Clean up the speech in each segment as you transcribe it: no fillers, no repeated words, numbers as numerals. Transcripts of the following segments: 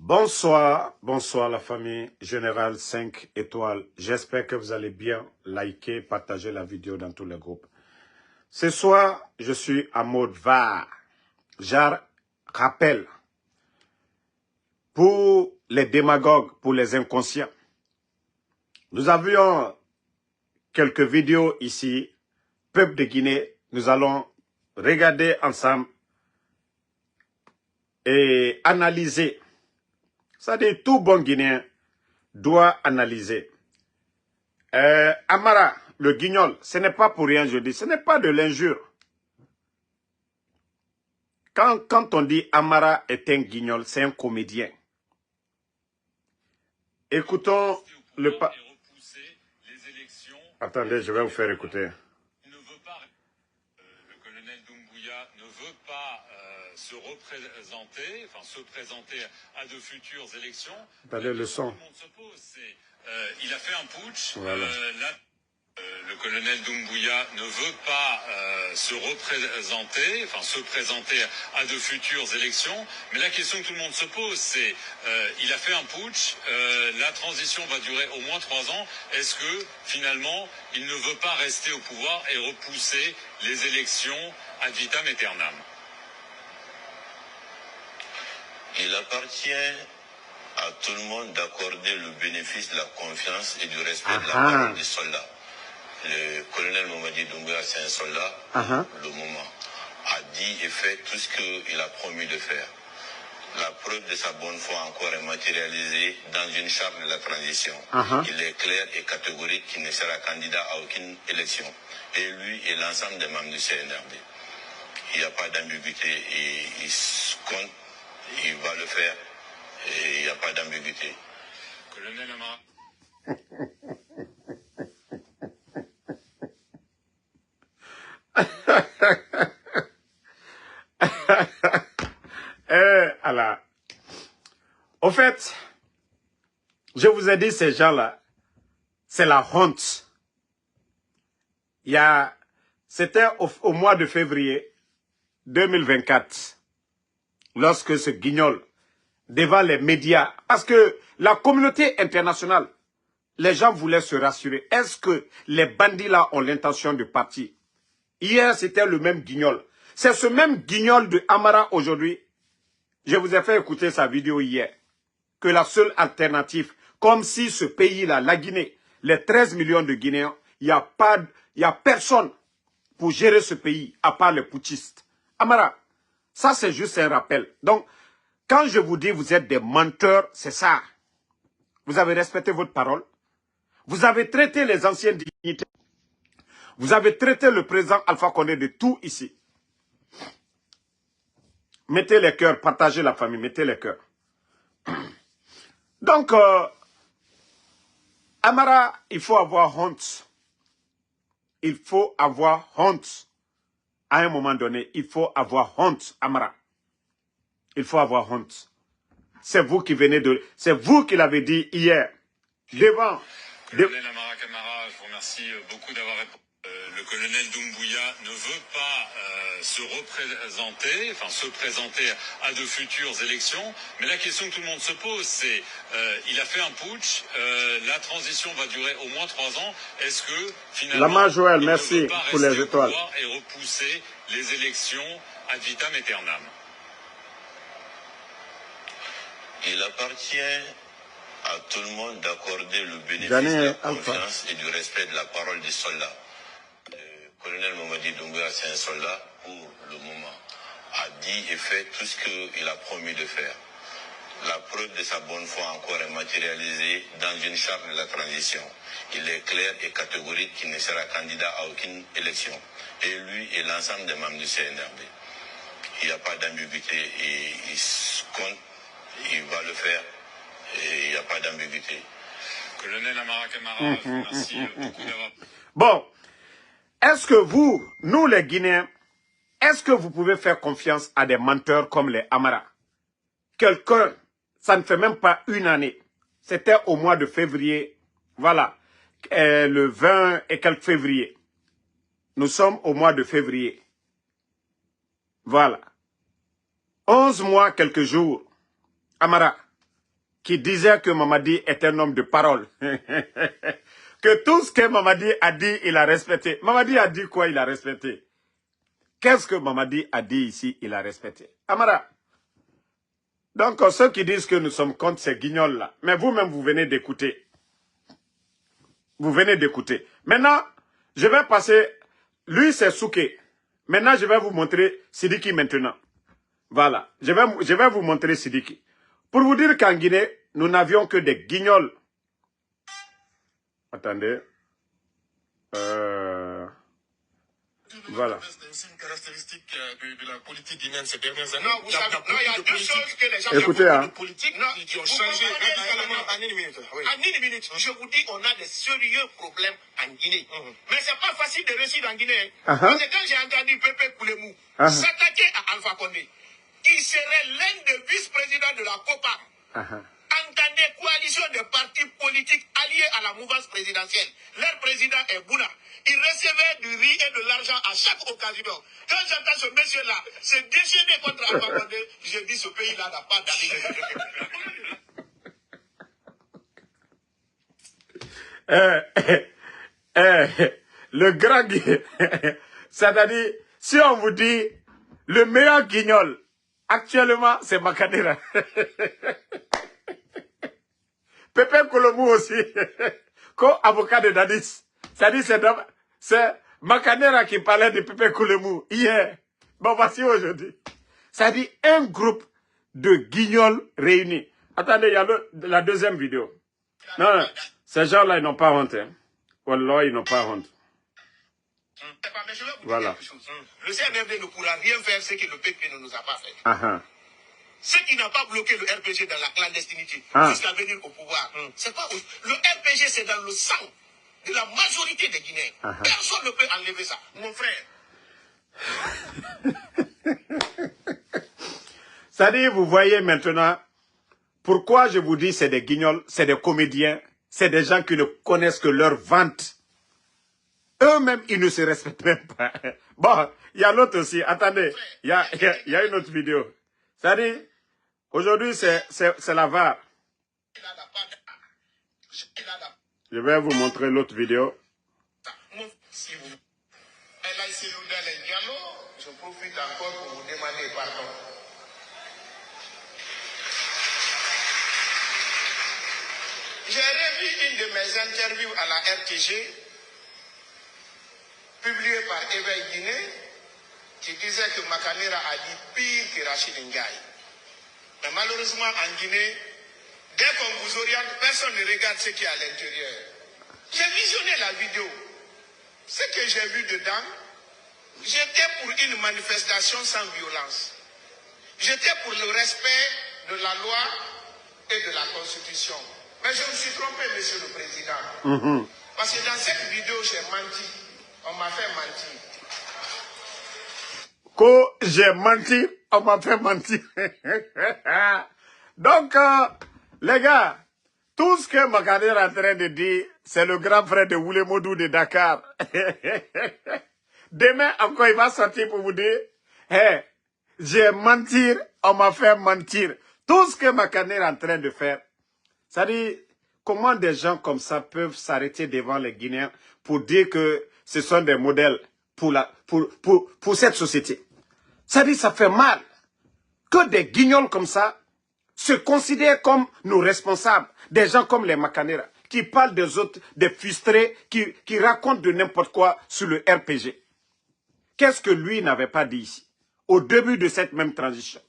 Bonsoir, bonsoir la famille Générale 5 étoiles. J'espère que vous allez bien liker, partager la vidéo dans tous les groupes. Ce soir, je suis en mode VAR. Genre, rappel. Pour les démagogues, pour les inconscients. Nous avions quelques vidéos ici. Peuple de Guinée, nous allons regarder ensemble et analyser. C'est-à-dire, tout bon Guinéen doit analyser. Amara, le guignol, ce n'est pas pour rien, je dis, ce n'est pas de l'injure. Quand on dit Amara est un guignol, c'est un comédien. Écoutons le... Attendez, je vais vous faire écouter. Le colonel Doumbouya ne veut pas se présenter à de futures élections. Attendez le son. Tout le monde se pose, il a fait un putsch. Voilà. Le colonel Doumbouya ne veut pas se présenter à de futures élections. Mais la question que tout le monde se pose, c'est il a fait un putsch, la transition va durer au moins 3 ans. Est-ce que finalement il ne veut pas rester au pouvoir et repousser les élections ad vitam aeternam? Il appartient à tout le monde d'accorder le bénéfice de la confiance et du respect de la parole des soldats. Le colonel Mamadi Doumbouya, c'est un soldat, le moment, a dit et fait tout ce qu'il a promis de faire. La preuve de sa bonne foi encore est matérialisée dans une charte de la transition. Il est clair et catégorique qu'il ne sera candidat à aucune élection. Et lui et l'ensemble des membres du CNRD. Il n'y a pas d'ambiguïté et il compte, il va le faire et il n'y a pas d'ambiguïté. Colonel Amara. Alors, au fait, je vous ai dit, ces gens-là, c'est la honte. C'était au mois de février 2024, lorsque ce guignol, devant les médias, parce que la communauté internationale, les gens voulaient se rassurer. Est-ce que les bandits-là ont l'intention de partir? Hier, c'était le même guignol. C'est ce même guignol de Amara aujourd'hui. Je vous ai fait écouter sa vidéo hier. Que la seule alternative, comme si ce pays-là, la Guinée, les 13 millions de Guinéens, il n'y a personne pour gérer ce pays, à part les putschistes. Amara, ça c'est juste un rappel. Donc, quand je vous dis vous êtes des menteurs, c'est ça. Vous avez respecté votre parole. Vous avez traité les anciens dignitaires. Vous avez traité le président Alpha Condé de tout ici. Mettez les cœurs, partagez la famille, mettez les cœurs. Donc, Amara, il faut avoir honte. Il faut avoir honte. À un moment donné, il faut avoir honte, Amara. Il faut avoir honte. C'est vous qui venez de... C'est vous qui l'avez dit hier. Devant... Colonel Amara Camara, je vous remercie beaucoup d'avoir répondu. Le colonel Doumbouya ne veut pas se présenter à de futures élections. Mais la question que tout le monde se pose, c'est il a fait un putsch, la transition va durer au moins 3 ans. Est-ce que finalement Lama Joël, il merci ne veut pas pour rester les au étoiles. pouvoir et repousser les élections ad vitam aeternam? Il appartient à tout le monde d'accorder le bénéfice Gagné, de la Alpha. confiance et du respect de la parole des soldats. Le colonel Mamadi Doumbouya, c'est un soldat pour le moment, a dit et fait tout ce qu'il a promis de faire. La preuve de sa bonne foi encore est matérialisée dans une charte de la transition. Il est clair et catégorique qu'il ne sera candidat à aucune élection. Et lui et l'ensemble des membres du CNRD. Il n'y a pas d'ambiguïté et il compte, il va le faire et il n'y a pas d'ambiguïté. Colonel Amara Camara, je vous remercie beaucoup d'avoir... Bon, est-ce que vous, nous les Guinéens, est-ce que vous pouvez faire confiance à des menteurs comme les Amara? Quelqu'un, ça ne fait même pas une année. C'était au mois de février, voilà, le 20 et quelques février. Nous sommes au mois de février. Voilà. 11 mois, quelques jours. Amara, qui disait que Mamadi est un homme de parole. Que tout ce que Mamadi a dit, il a respecté. Mamadi a dit quoi, il a respecté? Qu'est-ce que Mamadi a dit ici, il a respecté? Amara. Donc, ceux qui disent que nous sommes contre ces guignols-là, mais vous-même, vous venez d'écouter. Vous venez d'écouter. Maintenant, je vais passer... Lui, c'est Souké. Maintenant, je vais vous montrer Sidiki maintenant. Voilà. Je vais vous montrer Sidiki. Pour vous dire qu'en Guinée, nous n'avions que des guignols. Attendez. Voilà. C'est aussi une caractéristique de la politique guinéenne ces dernières années. Non, vous savez, il y a deux choses que les gens écoutez, hein. politiques qui ont changé. En une minute. Je vous dis, on a des sérieux problèmes en Guinée. Mais c'est pas facile de réussir en Guinée. Parce que quand j'ai entendu Pépé Koulemou s'attaquer à Alpha Condé, qui serait l'un des vice-présidents de la COPA, entendez, coalition de partis politiques alliés à la mouvance présidentielle. Leur président est Bouna. Il recevait du riz et de l'argent à chaque occasion. Quand j'entends ce monsieur-là se déchaîner contre Alpha Condé, je dis ce pays-là n'a pas d'avis. Le grand guignol, c'est-à-dire, si on vous dit le meilleur guignol, actuellement, c'est Makadera. Pépé Koulemou aussi, co-avocat de Dadis. C'est-à-dire, c'est Makadera qui parlait de Pépé Koulemou hier. Bon, voici aujourd'hui. C'est-à-dire un groupe de guignols réunis. Attendez, il y a la deuxième vidéo. Non, ces gens-là, ils n'ont pas honte. Hein. Wallah, ils n'ont pas honte. Voilà. Le CNRD ne pourra rien faire ce que le PP ne nous a pas fait. Ce qui n'a pas bloqué le RPG dans la clandestinité jusqu'à venir au pouvoir, c'est pas le RPG, c'est dans le sang de la majorité des Guinéens. Personne ne peut enlever ça, mon frère. C'est-à-dire, vous voyez maintenant, pourquoi je vous dis c'est des guignols, c'est des comédiens, c'est des gens qui ne connaissent que leur vente. Eux-mêmes, ils ne se respectent même pas. Bon, il y a l'autre aussi. Attendez, il y a une autre vidéo. C'est-à-dire, aujourd'hui, c'est la VAR. Je vais vous montrer l'autre vidéo. Si vous... Je profite encore pour vous demander pardon. J'ai revu une de mes interviews à la RTG, publiée par Éveil Guinée, qui disait que Makanera a dit pire que Rachid Ndiaye. Mais malheureusement, en Guinée, dès qu'on vous oriente, personne ne regarde ce qui est à l'intérieur. J'ai visionné la vidéo. Ce que j'ai vu dedans, j'étais pour une manifestation sans violence. J'étais pour le respect de la loi et de la Constitution. Mais je me suis trompé, Monsieur le Président. Parce que dans cette vidéo, j'ai menti. On m'a fait mentir. Quand j'ai menti, on m'a fait mentir. Donc, les gars, tout ce que Makadé est en train de dire, c'est le grand frère de Woulemodou de Dakar. Demain, encore, il va sortir pour vous dire, hey, j'ai menti, on m'a fait mentir. Tout ce que Makadé est en train de faire, c'est-à-dire, comment des gens comme ça peuvent s'arrêter devant les Guinéens pour dire que ce sont des modèles pour cette société. C'est-à-dire, ça fait mal que des guignols comme ça se considèrent comme nos responsables. Des gens comme les Makanera, qui parlent des autres, des frustrés, qui racontent de n'importe quoi sur le RPG. Qu'est-ce que lui n'avait pas dit ici, au début de cette même transition?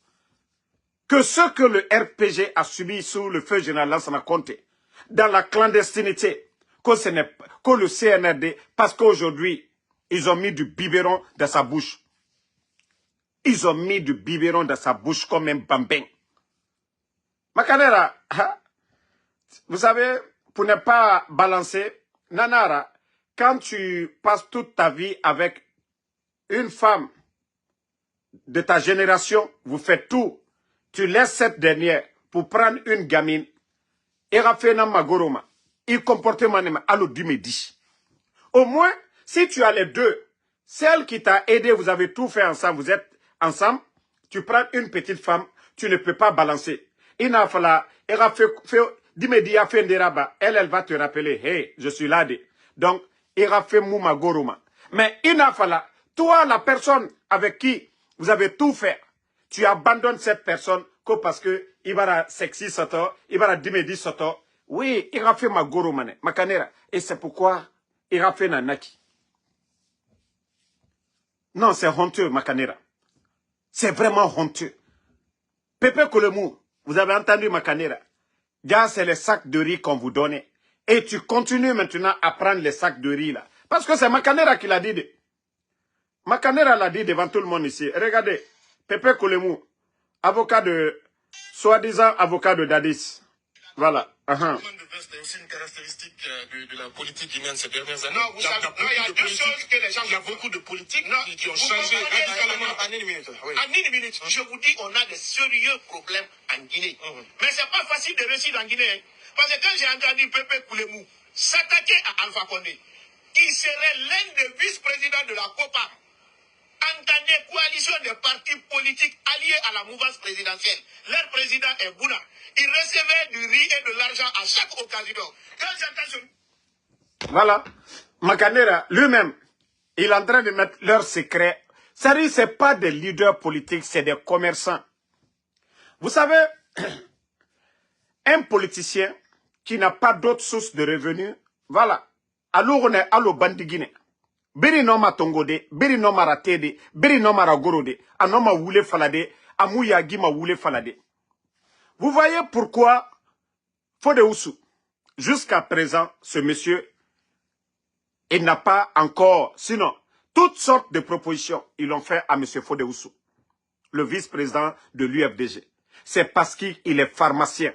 Que ce que le RPG a subi sous le feu général Lansana Conté, dans la clandestinité, que le CNRD, parce qu'aujourd'hui, ils ont mis du biberon dans sa bouche. Ils ont mis du biberon dans sa bouche comme un bambin. Makanera, vous savez, pour ne pas balancer, Nanara, quand tu passes toute ta vie avec une femme de ta génération, vous faites tout. Tu laisses cette dernière pour prendre une gamine. Et Rafena Magoroma, il comportement allo dimedi. Au moins, si tu as les deux, celle qui t'a aidé, vous avez tout fait ensemble, vous êtes ensemble, tu prends une petite femme, tu ne peux pas balancer. Il n'a fallu, elle a fait, Dimedi a fait Nderaba, elle va te rappeler, hey, je suis là. Donc, il a fait Mouma Goroma. Mais il n'a fallu, toi, la personne avec qui vous avez tout fait, tu abandonnes cette personne que parce que il va sexy soto, il va Dimedi soto. Oui, il a fait ma Goromane, ma canera. Et c'est pourquoi il a fait Nanaki. Non, c'est honteux, ma canera. C'est vraiment honteux. Pepe Kolemou, vous avez entendu ma canera. Déjà, c'est les sacs de riz qu'on vous donnait. Et tu continues maintenant à prendre les sacs de riz là. Parce que c'est Makanera qui l'a dit. Makanera l'a dit devant tout le monde ici. Regardez, Pepe Kolemou, avocat de, soi-disant avocat de Dadis. Voilà. C'est aussi une caractéristique de la politique guinéenne ces dernières années. Non, vous savez, il y a deux choses que les gens... Il y a beaucoup de politiques qui ont vous changé radicalement. En une minute. En une minute, je vous dis, on a des sérieux problèmes en Guinée. Mais c'est pas facile de réussir en Guinée. Hein. Parce que quand j'ai entendu Pepe Koulemou s'attaquer à Alpha Condé, qui serait l'un des vice-présidents de la COPA, entendez coalition des partis politiques alliés à la mouvance présidentielle. Leur président est Bouna. Il recevait du riz et de l'argent à chaque occasion. Quand j'entends ce... Voilà. Makanera, lui-même, il est en train de mettre leurs secrets. C'est-à-dire, ce n'est pas des leaders politiques, c'est des commerçants. Vous savez, un politicien qui n'a pas d'autre source de revenus, voilà. Alors on est à l'Obandigine. Biri noma tongode, biri noma ratede, biri noma ragorode, anoma wule falade, amouya gima wule falade. Vous voyez pourquoi Fode Oussou, jusqu'à présent, ce monsieur, il n'a pas encore, sinon, toutes sortes de propositions, ils l'ont fait à M. Fode Oussou, le vice-président de l'UFDG. C'est parce qu'il est pharmacien.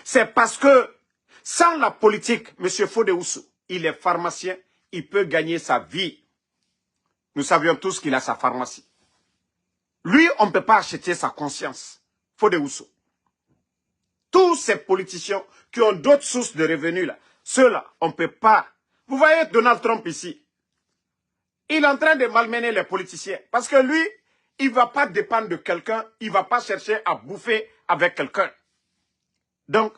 C'est parce que, sans la politique, M. Fode Oussou, il est pharmacien, il peut gagner sa vie. Nous savions tous qu'il a sa pharmacie. Lui, on ne peut pas acheter sa conscience. Fode Oussou. Tous ces politiciens qui ont d'autres sources de revenus, là, ceux-là, on ne peut pas. Vous voyez Donald Trump ici. Il est en train de malmener les politiciens. Parce que lui, il ne va pas dépendre de quelqu'un. Il ne va pas chercher à bouffer avec quelqu'un. Donc,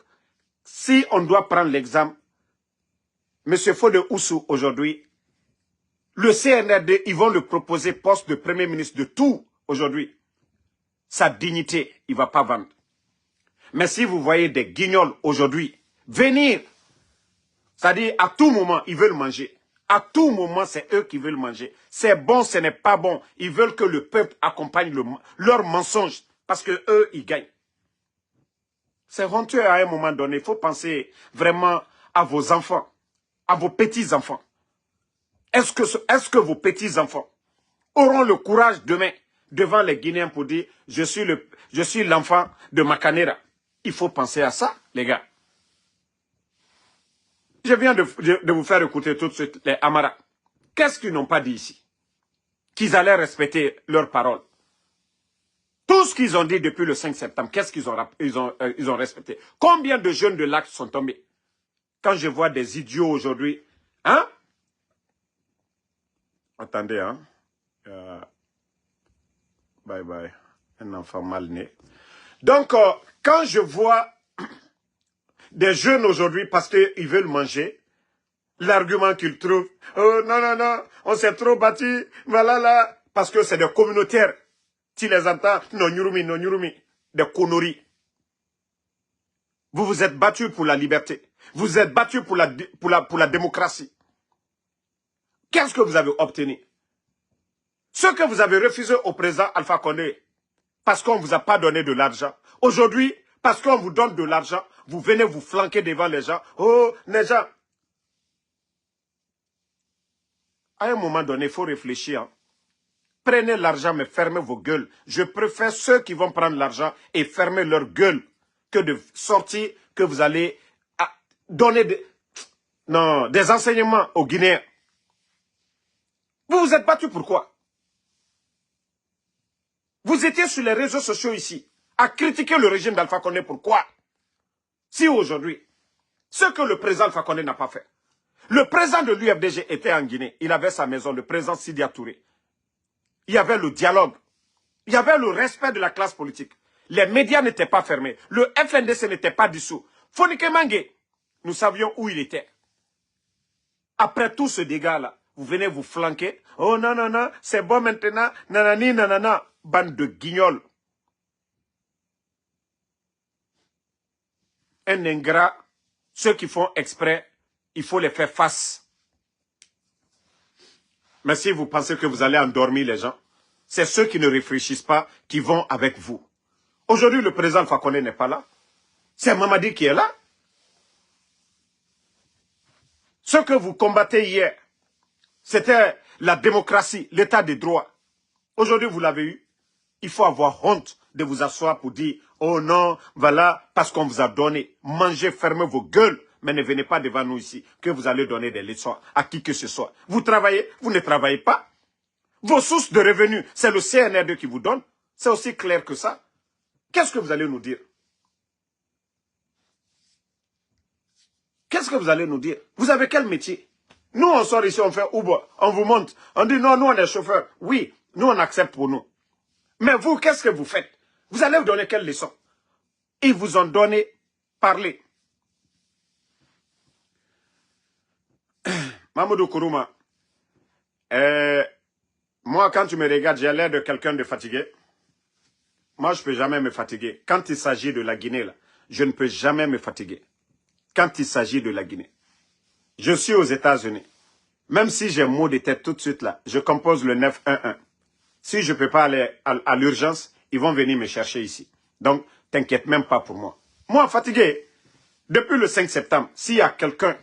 si on doit prendre l'exemple, M. Fode Oussou, aujourd'hui, le CNRD, ils vont le proposer poste de Premier ministre de tout, aujourd'hui. Sa dignité, il ne va pas vendre. Mais si vous voyez des guignols aujourd'hui venir, c'est-à-dire à tout moment, ils veulent manger. À tout moment, c'est eux qui veulent manger. C'est bon, ce n'est pas bon. Ils veulent que le peuple accompagne leur mensonge parce que eux, ils gagnent. C'est honteux à un moment donné. Il faut penser vraiment à vos enfants, à vos petits-enfants. Est-ce que vos petits-enfants auront le courage demain devant les Guinéens pour dire « Je suis l'enfant de Makanera ». Il faut penser à ça, les gars. Je viens de vous faire écouter tout de suite les Amara. Qu'est-ce qu'ils n'ont pas dit ici? Qu'ils allaient respecter leurs paroles. Tout ce qu'ils ont dit depuis le 5 septembre, qu'est-ce qu'ils ont respecté? Combien de jeunes de l'Axe sont tombés? Quand je vois des idiots aujourd'hui, hein? Attendez, hein? Bye bye. Un enfant mal né. Donc, quand je vois des jeunes aujourd'hui, parce qu'ils veulent manger, l'argument qu'ils trouvent, oh non, non, non, on s'est trop battu, voilà là, parce que c'est des communautaires. Tu les entends, non nyurumi, des conneries. Vous vous êtes battus pour la liberté. Vous vous êtes battus pour la démocratie. Qu'est-ce que vous avez obtenu? Ce que vous avez refusé au président Alpha Condé, parce qu'on ne vous a pas donné de l'argent. Aujourd'hui, parce qu'on vous donne de l'argent, vous venez vous flanquer devant les gens. Oh, les gens. À un moment donné, il faut réfléchir. Hein. Prenez l'argent, mais fermez vos gueules. Je préfère ceux qui vont prendre l'argent et fermer leur gueule que de sortir que vous allez donner des enseignements aux Guinéens. Vous vous êtes battus pourquoi? Vous étiez sur les réseaux sociaux ici, à critiquer le régime d'Alpha Condé. Pourquoi? Si aujourd'hui, ce que le président Alpha Condé n'a pas fait. Le président de l'UFDG était en Guinée, il avait sa maison, le président Sidia Touré. Il y avait le dialogue, il y avait le respect de la classe politique. Les médias n'étaient pas fermés. Le FNDC n'était pas dissous. Fonike Mange, nous savions où il était. Après tout ce dégât-là, vous venez vous flanquer. Oh non, non, non, c'est bon maintenant. Nanani, nanana. Bande de guignols. Un ingrat, ceux qui font exprès, il faut les faire face. Mais si vous pensez que vous allez endormir les gens, c'est ceux qui ne réfléchissent pas qui vont avec vous. Aujourd'hui, le président Fakonde n'est pas là. C'est Mamadi qui est là. Ce que vous combattez hier, c'était la démocratie, l'état des droits. Aujourd'hui, vous l'avez eu. Il faut avoir honte de vous asseoir pour dire « Oh non, voilà, parce qu'on vous a donné. Mangez, fermez vos gueules, mais ne venez pas devant nous ici, que vous allez donner des leçons à qui que ce soit. Vous travaillez, vous ne travaillez pas. Vos sources de revenus, c'est le CNRD qui vous donne. C'est aussi clair que ça. Qu'est-ce que vous allez nous dire? Qu'est-ce que vous allez nous dire? Vous avez quel métier? Nous, on sort ici, on fait Uber, on vous monte. On dit non, nous, on est chauffeurs. Oui, nous, on accepte pour nous. Mais vous, qu'est-ce que vous faites? Vous allez vous donner quelle leçon? Ils vous ont donné parler. Mamadou Kourouma, moi, quand tu me regardes, j'ai l'air de quelqu'un de fatigué. Moi, je ne peux jamais me fatiguer. Quand il s'agit de la Guinée, là, je ne peux jamais me fatiguer. Quand il s'agit de la Guinée. Je suis aux États-Unis. Même si j'ai un mot de tête tout de suite là, je compose le 911. Si je ne peux pas aller à l'urgence, ils vont venir me chercher ici. Donc, t'inquiète même pas pour moi. Moi, fatigué, depuis le 5 septembre, s'il y a quelqu'un,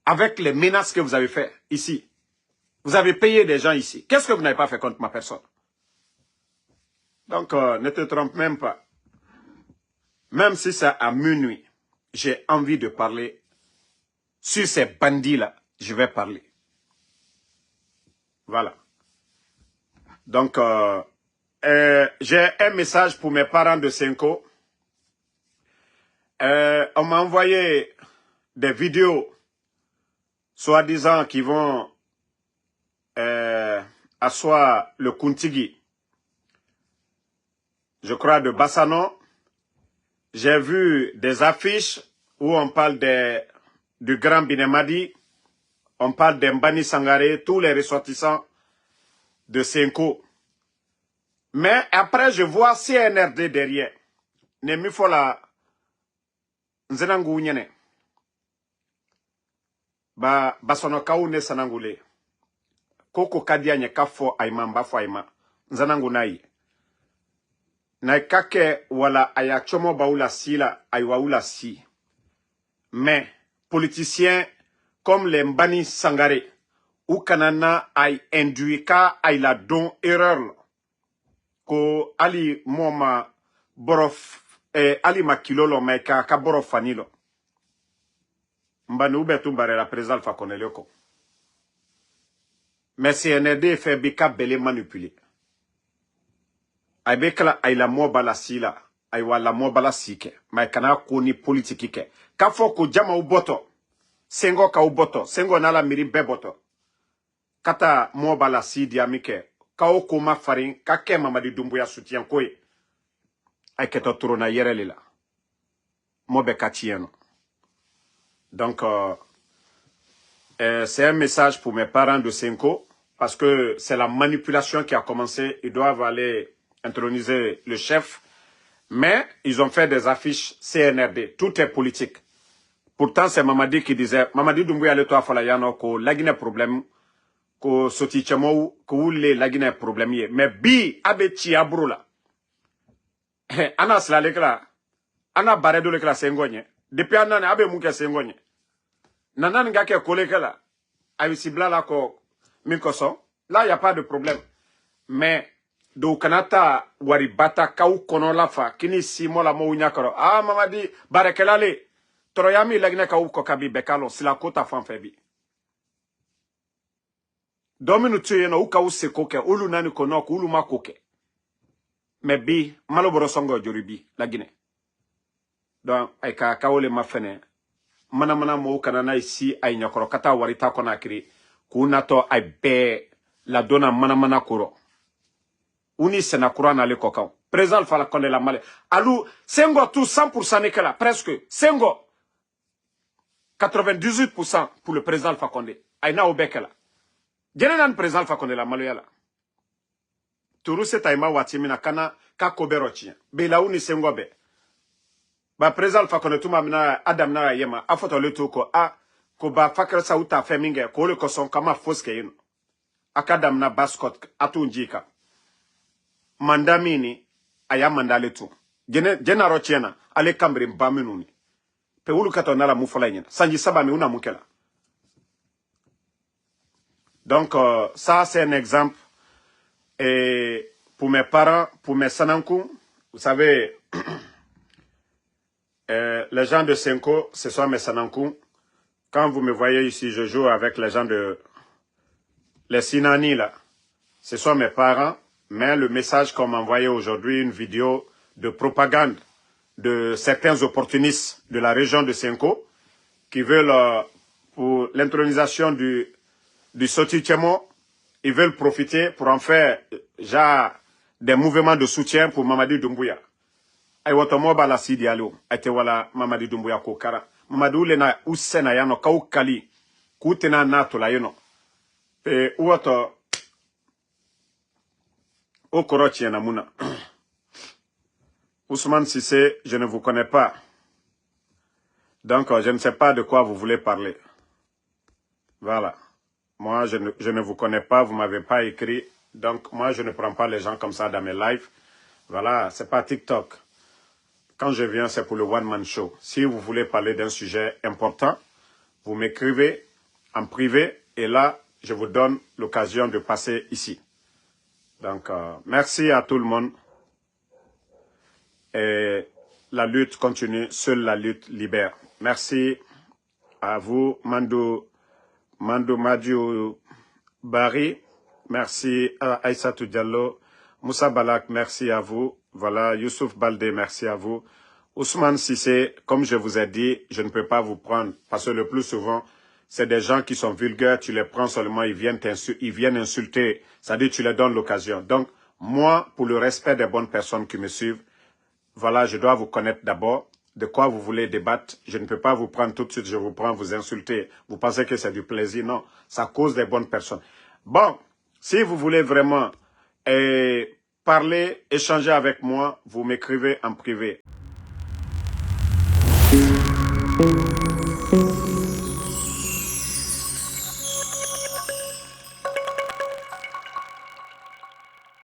avec les menaces que vous avez faites ici, vous avez payé des gens ici, qu'est-ce que vous n'avez pas fait contre ma personne? Donc, ne te trompe même pas. Même si c'est à minuit, j'ai envie de parler sur ces bandits-là, je vais parler. Voilà. Donc, j'ai un message pour mes parents de Senko. On m'a envoyé des vidéos, soi-disant, qui vont asseoir le Kuntigi. Je crois de Bassano. J'ai vu des affiches où on parle du Grand Binemadi, on parle d'Mbani Sangaré, tous les ressortissants de Senko. Mais après, je vois CNRD derrière. Nemifola Nzenangu Nyene. Basono Kaune Sanangule. Koko Kadia Nyekafo Aima Mbafo Aima. Nzenangu Nai. Naikake wala ayachomo baoula si la aywaoula si. Mais, politiciens comme les Mbani Sangaré, ou Kanana ay induit ka ay la don erreur. Ko ali moma borof ali makilolo maika ka borof fanilo. Mbani ube tumbare la président Fakonde ko. Mais CNRD fait bika belé manipulé. Ay bekala ay la mobala sila, ay wala mobala sike, maikana koni politiki ke. Kafo ko jama uboto, sengo ka uboto, sengo nala miri beboto. Kata mobala si diamike, ka okuma farin, ka ke Mamadi Doumbouya soutien koye. Ay keto turona yerelila. Mobe katieno. Donc, c'est un message pour mes parents de Senko, parce que c'est la manipulation qui a commencé. Ils doivent aller introniser le chef, mais ils ont fait des affiches CNRD. Tout est politique. Pourtant, c'est Mamadi qui disait, Mamadi Doumbouya le toa falayano ko lagine problème, ko soti chamo ko le lagine problème ye. Mais bi abechi abrola. Ana slalekla, ana baredo lekla sengonye. Depuis un an, abe mouke sengonye. Nanan ngake kolekela, ayusibla la ko minkoso. Là, il n'y a pas de problème. Mais, do kanata waribata kau kono lafa kini simo la mo unyakoro ah Mamadi barekelale toroyami lagine kau ko kabi bekalo sila kota fanfebi dominu tuye no uka usekoke ulu nani kono ko ulu makoke mebi malo borosongo joribi lagine donc ay ka kawole mafene mana mo kanana isi ay nyakoro kata warita kona kiri kunato ay be la dona mana koro Uni senakura na le kokao. président Alpha Condé la Malais. Alou, Senghor tout 100% n'est que là, presque. Senghor, 98% pour le président Alpha Condé. Aïna Obeke là. Djenenan président Alpha Condé la Malais là. Tourou c'est Aïma Watimina Kana, Kakobero Tien. Belaou ni Senghor be. Ba président Alpha Condé tout mamina Adam na yema. Afoto le toko a. Ko ba fakra sa uta feminge. Ko le koson kama foske yino. Akadam na baskot atu njika. Mandamini aya mandale tu. Jena rochiena ale kambri mbamenuni. Pe ulu kato nala mufola nyena. Sanji sabami una mukela. Donc ça c'est un exemple. Et pour mes parents, pour mes sanankou, vous savez, les gens de Senko, ce sont mes sanankou. Quand vous me voyez ici, je joue avec les gens de les Sinani là. Ce sont mes parents. Mais le message qu'on m'a envoyé aujourd'hui, une vidéo de propagande de certains opportunistes de la région de Senko qui veulent, pour l'intronisation du Soti Tchemo, ils veulent profiter pour en faire genre, des mouvements de soutien pour Mamadi Doumbouya. Aïwotomo bala sidi alo, aïte wala Mamadi Doumbouya kokara. Mamadou lena usena yano kaukali, koutena nato la yono. Et ouato Okorochi Namuna. Ousmane Sissé, je ne vous connais pas. Donc, je ne sais pas de quoi vous voulez parler. Voilà. Moi, je ne vous connais pas, vous ne m'avez pas écrit. Donc, moi, je ne prends pas les gens comme ça dans mes lives. Voilà, c'est pas TikTok. Quand je viens, c'est pour le one-man show. Si vous voulez parler d'un sujet important, vous m'écrivez en privé et là, je vous donne l'occasion de passer ici. Donc, merci à tout le monde. Et la lutte continue. Seule la lutte libère. Merci à vous, Mandou Madiou Bari. Merci à Aïssatou Diallo. Moussa Balak, merci à vous. Voilà, Youssouf Baldé, merci à vous. Ousmane Sissé, comme je vous ai dit, je ne peux pas vous prendre. Parce que le plus souvent, c'est des gens qui sont vulgaires, tu les prends seulement, ils viennent insulter. C'est-à-dire tu les donnes l'occasion. Donc, moi, pour le respect des bonnes personnes qui me suivent, voilà, je dois vous connaître d'abord. De quoi vous voulez débattre. Je ne peux pas vous prendre tout de suite, je vous prends, vous insulter. Vous pensez que c'est du plaisir. Non, ça cause des bonnes personnes. Bon, si vous voulez vraiment parler, échanger avec moi, vous m'écrivez en privé.